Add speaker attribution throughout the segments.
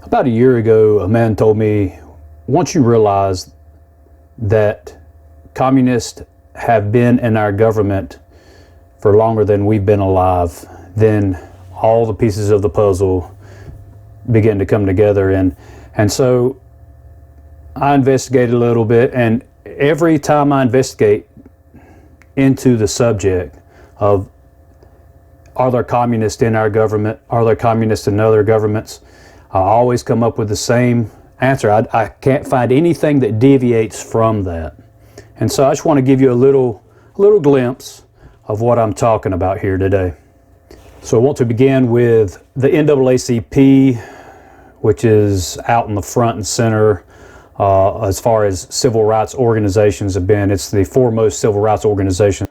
Speaker 1: About a year ago, a man told me, once you realize that communists have been in our government for longer than we've been alive, then all the pieces of the puzzle begin to come together. And so I investigated a little bit, and every time I investigate into the subject of are there communists in our government, are there communists in other governments, I always come up with the same answer. I can't find anything that deviates from that. And so I just want to give you a little glimpse of what I'm talking about here today. So I want to begin with the NAACP, which is out in the front and center as far as civil rights organizations have been. It's the foremost civil rights organization.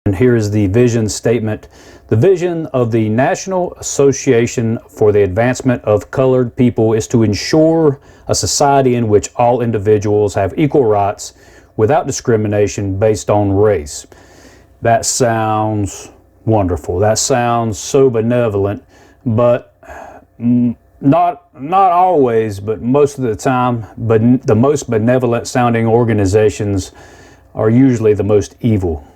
Speaker 1: And here is the vision statement. The vision of the National Association for the Advancement of Colored People is to ensure a society in which all individuals have equal rights without discrimination based on race. That sounds wonderful. That sounds so benevolent, but not always, but most of the time, but the most benevolent sounding organizations are usually the most evil.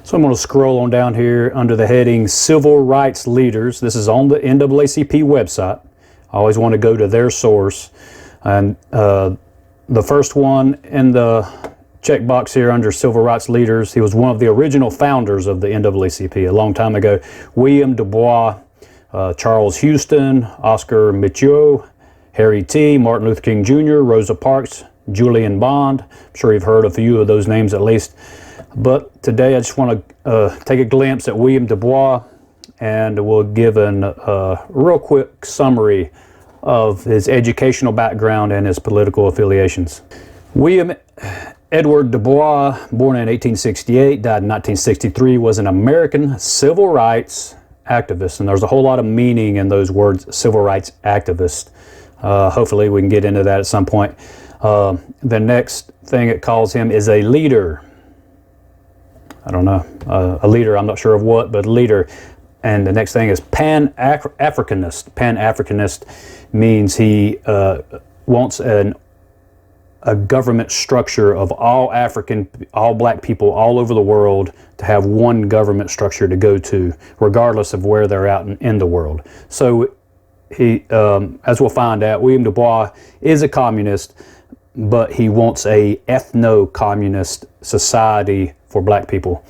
Speaker 1: So I'm going to scroll on down here under the heading Civil Rights Leaders. This is on the NAACP website. I always want to go to their source. And the first one in the checkbox here under Civil Rights Leaders, he was one of the original founders of the NAACP a long time ago. William Du Bois, Charles Houston, Oscar Micheaux, Harry T., Martin Luther King Jr., Rosa Parks, Julian Bond. I'm sure you've heard a few of those names at least. But today I just want to take a glimpse at William Du Bois, and we'll give a real quick summary of his educational background and his political affiliations. William Edward Du Bois, born in 1868, died in 1963, was an American civil rights activist. And there's a whole lot of meaning in those words, civil rights activist. Hopefully we can get into that at some point. The next thing it calls him is a leader. I don't know, a leader, I'm not sure of what, but leader. And the next thing is Pan-Africanist. Pan-Africanist means he wants a government structure of all black people all over the world to have one government structure to go to, regardless of where they're out in the world. So he, as we'll find out, William Du Bois is a communist, but he wants a ethno-communist society for black people.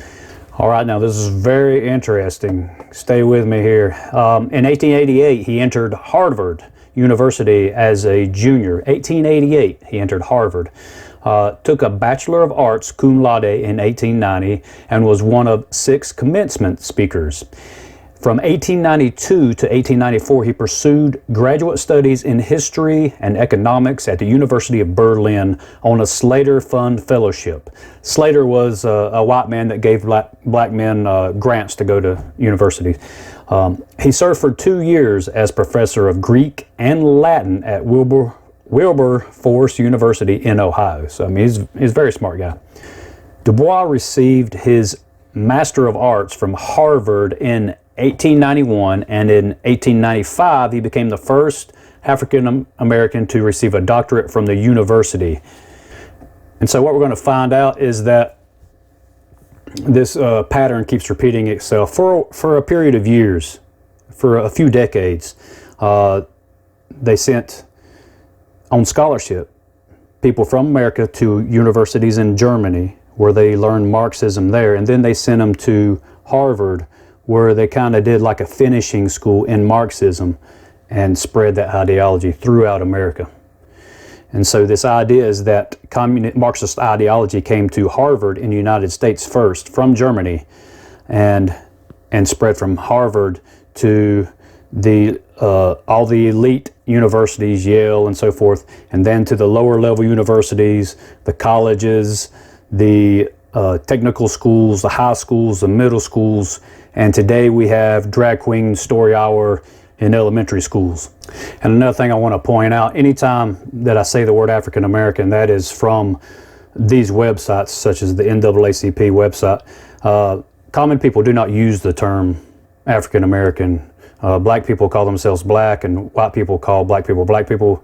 Speaker 1: All right, now this is very interesting. Stay with me here. In 1888, he entered Harvard University as a junior. 1888, he entered Harvard. Took a Bachelor of Arts cum laude in 1890 and was one of 6 commencement speakers. From 1892 to 1894, he pursued graduate studies in history and economics at the University of Berlin on a Slater Fund Fellowship. Slater was a white man that gave black men grants to go to universities. He served for 2 years as professor of Greek and Latin at Wilberforce University in Ohio. So, I mean, he's a very smart guy. Du Bois received his Master of Arts from Harvard in 1891, and in 1895 he became the first African American to receive a doctorate from the university. And so what we're going to find out is that this pattern keeps repeating itself for a period of years, for a few decades. They sent on scholarship people from America to universities in Germany where they learned Marxism there, and then they sent them to Harvard, where they kind of did like a finishing school in Marxism and spread that ideology throughout America. And so this idea is that Marxist ideology came to Harvard in the United States first, from Germany, and spread from Harvard to all the elite universities, Yale and so forth, and then to the lower level universities, the colleges, the technical schools, the high schools, the middle schools, and today we have drag queen story hour in elementary schools. And another thing I want to point out, anytime that I say the word African American, that is from these websites such as the NAACP website. Common people do not use the term African American. Black people call themselves black, and white people call black people,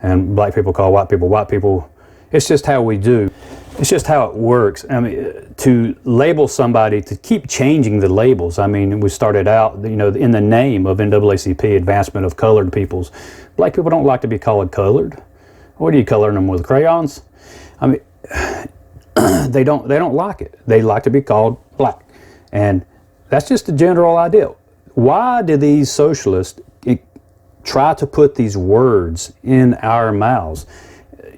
Speaker 1: and black people call white people. It's just how we do. It's just how it works. I mean, to label somebody, to keep changing the labels. I mean, we started out, you know, in the name of NAACP, advancement of colored peoples. Black people don't like to be called colored. What are you coloring them with, crayons? I mean, they don't like it. They like to be called black, and that's just the general idea. Why do these socialists try to put these words in our mouths?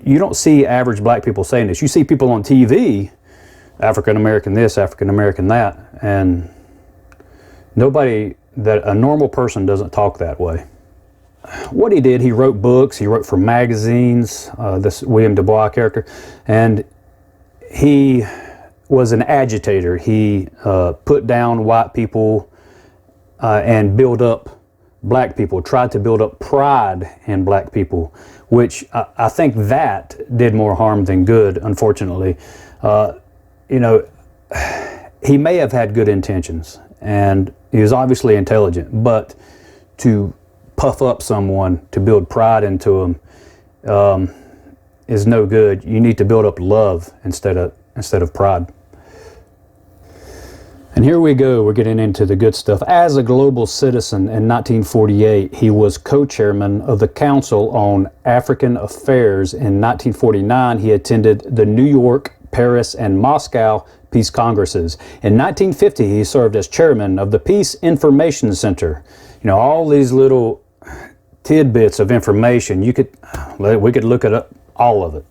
Speaker 1: You don't see average black people saying this. You see people on TV, African American this, African American that, and a normal person doesn't talk that way. What he did, he wrote books, he wrote for magazines, this William Du Bois character, and he was an agitator. He put down white people and build up black people, tried to build up pride in black people, which I think that did more harm than good, unfortunately. You know, he may have had good intentions, and he was obviously intelligent, but to puff up someone, to build pride into them, is no good. You need to build up love instead of pride. And here we go, we're getting into the good stuff. As a global citizen in 1948, he was co-chairman of the Council on African Affairs. In 1949, he attended the New York, Paris, and Moscow Peace Congresses. In 1950, he served as chairman of the Peace Information Center. You know, all these little tidbits of information, we could look at all of it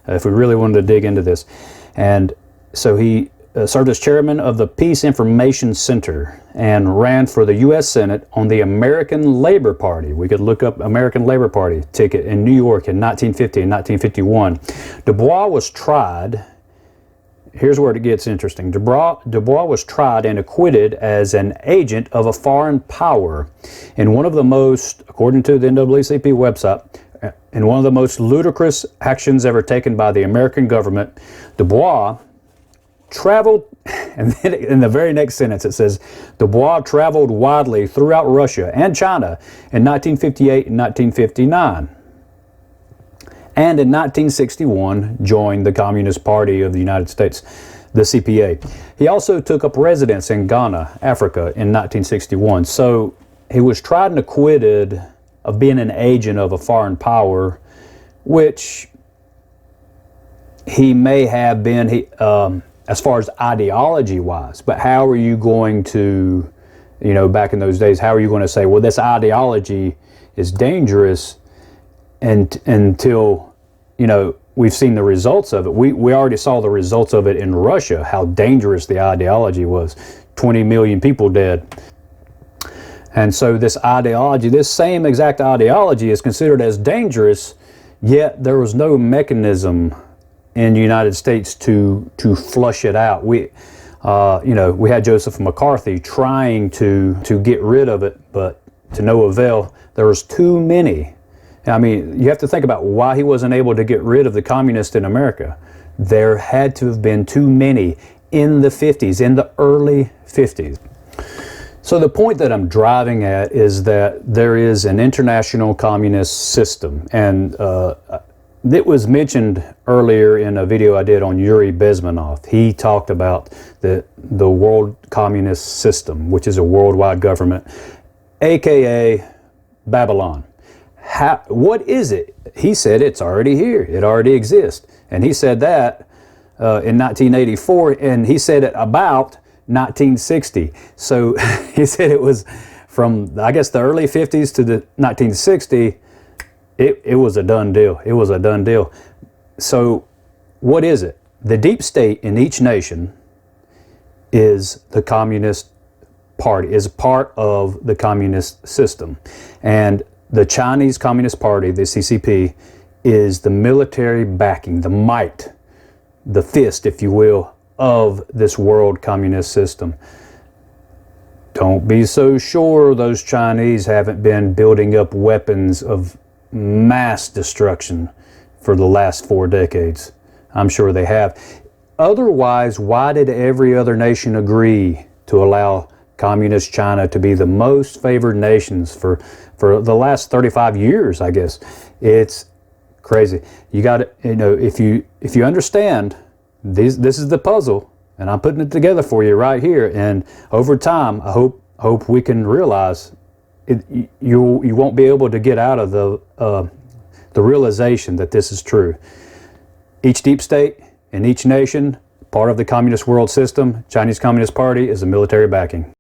Speaker 1: if we really wanted to dig into this. And so he served as chairman of the Peace Information Center and ran for the U.S. Senate on the American Labor Party. We could look up American Labor Party ticket in New York in 1950 and 1951. Du Bois was tried. Here's where it gets interesting. Du Bois was tried and acquitted as an agent of a foreign power in one of the most, according to the NAACP website, in one of the most ludicrous actions ever taken by the American government. Du Bois traveled, and then in the very next sentence it says, Du Bois traveled widely throughout Russia and China in 1958 and 1959. And in 1961 joined the Communist Party of the United States, the CPA. He also took up residence in Ghana, Africa in 1961. So he was tried and acquitted of being an agent of a foreign power, which he may have been, as far as ideology-wise. But how are you going to, you know, back in those days, how are you going to say, well, this ideology is dangerous until, you know, we've seen the results of it. We already saw the results of it in Russia, how dangerous the ideology was. 20 million people dead. And so this ideology, this same exact ideology is considered as dangerous, yet there was no mechanism in the United States to flush it out. We had Joseph McCarthy trying to get rid of it, but to no avail. There was too many. I mean, you have to think about why he wasn't able to get rid of the communists in America. There had to have been too many in the 50s, in the early 50s. So the point that I'm driving at is that there is an international communist system, and it was mentioned earlier in a video I did on Yuri Bezmenov. He talked about the world communist system, which is a worldwide government, aka Babylon. What is it? He said it's already here. It already exists. And he said that in 1984, and he said it about 1960. So he said it was from, I guess, the early 50s to the 1960. It was a done deal. It was a done deal. So what is it? The deep state in each nation is the Communist Party, is part of the communist system. And the Chinese Communist Party, the CCP, is the military backing, the might, the fist, if you will, of this world communist system. Don't be so sure those Chinese haven't been building up weapons of mass destruction for the last 4 decades. I'm sure they have. Otherwise, why did every other nation agree to allow communist China to be the most favored nations for the last 35 years, I guess. It's crazy. You got to, if you understand this is the puzzle, and I'm putting it together for you right here. And over time, I hope we can realize you won't be able to get out of the realization that this is true. Each deep state and each nation, part of the communist world system, Chinese Communist Party, is a military backing.